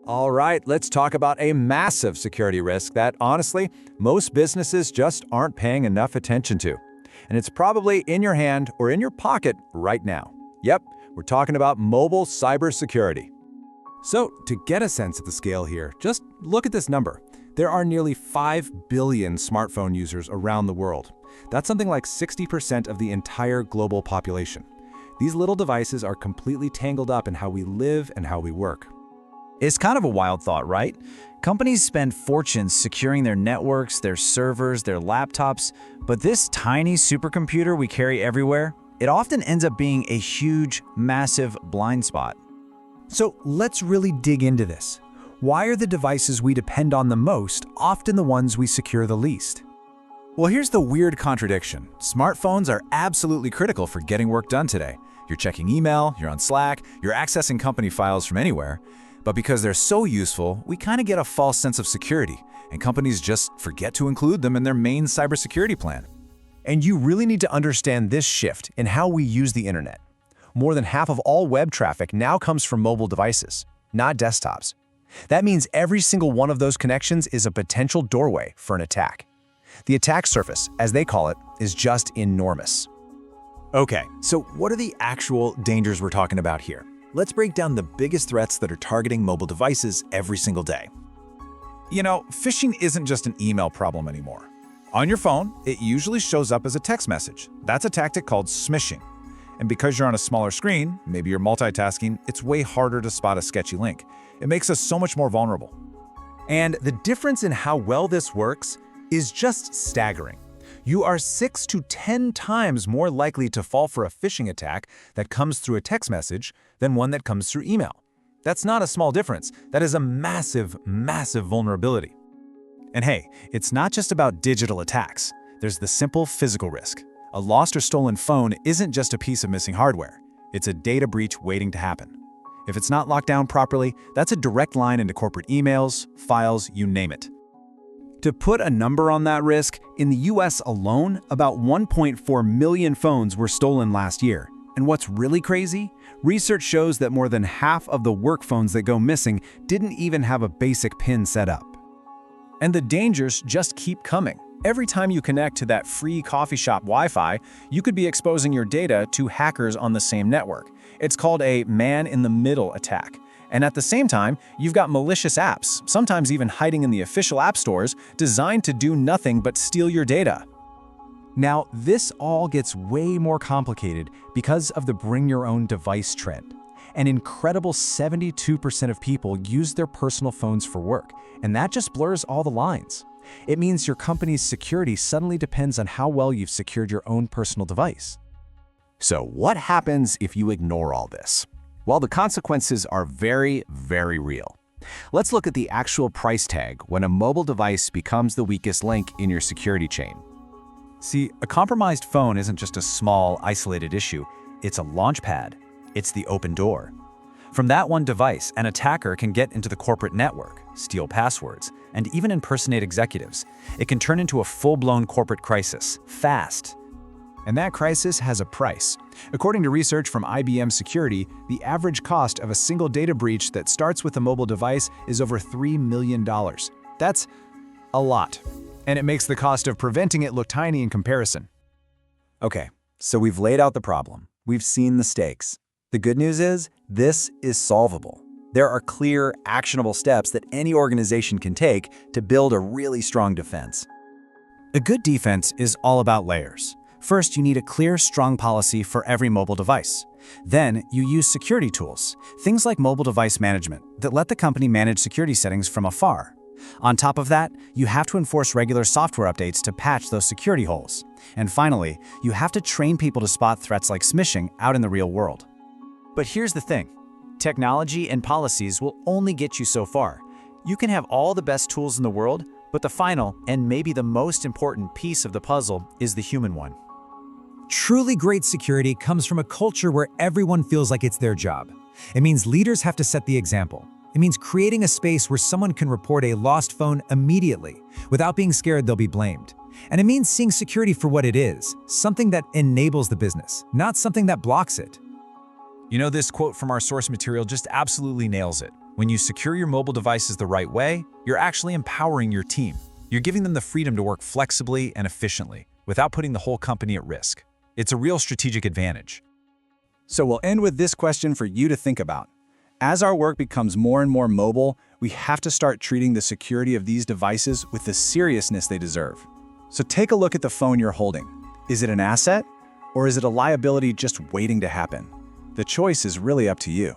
All right, let's talk about a massive security risk that, honestly, most businesses just aren't paying enough attention to. And it's probably in your hand or in your pocket right now. Yep, we're talking about mobile cybersecurity. So, to get a sense of the scale here, just look at this number. There are nearly 5 billion smartphone users around the world. That's something like 60% of the entire global population. These little devices are completely tangled up in how we live and how we work. It's kind of a wild thought, right? Companies spend fortunes securing their networks, their servers, their laptops, but this tiny supercomputer we carry everywhere, it often ends up being a huge, massive blind spot. So let's really dig into this. Why are the devices we depend on the most often the ones we secure the least? Well, here's the weird contradiction. Smartphones are absolutely critical for getting work done today. You're checking email, you're on Slack, you're accessing company files from anywhere. But because they're so useful, we kind of get a false sense of security, and companies just forget to include them in their main cybersecurity plan. And you really need to understand this shift in how we use the internet. More than half of all web traffic now comes from mobile devices, not desktops. That means every single one of those connections is a potential doorway for an attack. The attack surface, as they call it, is just enormous. Okay, so what are the actual dangers we're talking about here? Let's break down the biggest threats that are targeting mobile devices every single day. You know, phishing isn't just an email problem anymore. On your phone, it usually shows up as a text message. That's a tactic called smishing. And because you're on a smaller screen, maybe you're multitasking, it's way harder to spot a sketchy link. It makes us so much more vulnerable. And the difference in how well this works is just staggering. You are 6 to 10 times more likely to fall for a phishing attack that comes through a text message than one that comes through email. That's not a small difference. That is a massive, massive vulnerability. And hey, it's not just about digital attacks. There's the simple physical risk. A lost or stolen phone isn't just a piece of missing hardware. It's a data breach waiting to happen. If it's not locked down properly, that's a direct line into corporate emails, files, you name it. To put a number on that risk, in the US alone, about 1.4 million phones were stolen last year. And what's really crazy? Research shows that more than half of the work phones that go missing didn't even have a basic PIN set up. And the dangers just keep coming. Every time you connect to that free coffee shop Wi-Fi, you could be exposing your data to hackers on the same network. It's called a man-in-the-middle attack. And at the same time, you've got malicious apps, sometimes even hiding in the official app stores, designed to do nothing but steal your data. Now, this all gets way more complicated because of the bring-your-own-device trend. An incredible 72% of people use their personal phones for work, and that just blurs all the lines. It means your company's security suddenly depends on how well you've secured your own personal device. So what happens if you ignore all this? Well, the consequences are very, very real. Let's look at the actual price tag when a mobile device becomes the weakest link in your security chain. See, a compromised phone isn't just a small, isolated issue. It's a launchpad. It's the open door. From that one device, an attacker can get into the corporate network, steal passwords, and even impersonate executives. It can turn into a full-blown corporate crisis, fast. And that crisis has a price. According to research from IBM Security, the average cost of a single data breach that starts with a mobile device is over $3 million. That's a lot. And it makes the cost of preventing it look tiny in comparison. Okay, so we've laid out the problem. We've seen the stakes. The good news is, this is solvable. There are clear, actionable steps that any organization can take to build a really strong defense. A good defense is all about layers. First, you need a clear, strong policy for every mobile device. Then, you use security tools, things like mobile device management, that let the company manage security settings from afar. On top of that, you have to enforce regular software updates to patch those security holes. And finally, you have to train people to spot threats like smishing out in the real world. But here's the thing. Technology and policies will only get you so far. You can have all the best tools in the world, but the final, and maybe the most important piece of the puzzle is the human one. Truly great security comes from a culture where everyone feels like it's their job. It means leaders have to set the example. It means creating a space where someone can report a lost phone immediately, without being scared they'll be blamed. And it means seeing security for what it is, something that enables the business, not something that blocks it. You know, this quote from our source material just absolutely nails it. When you secure your mobile devices the right way, you're actually empowering your team. You're giving them the freedom to work flexibly and efficiently, without putting the whole company at risk. It's a real strategic advantage. So we'll end with this question for you to think about. As our work becomes more and more mobile, we have to start treating the security of these devices with the seriousness they deserve. So take a look at the phone you're holding. Is it an asset, or is it a liability just waiting to happen? The choice is really up to you.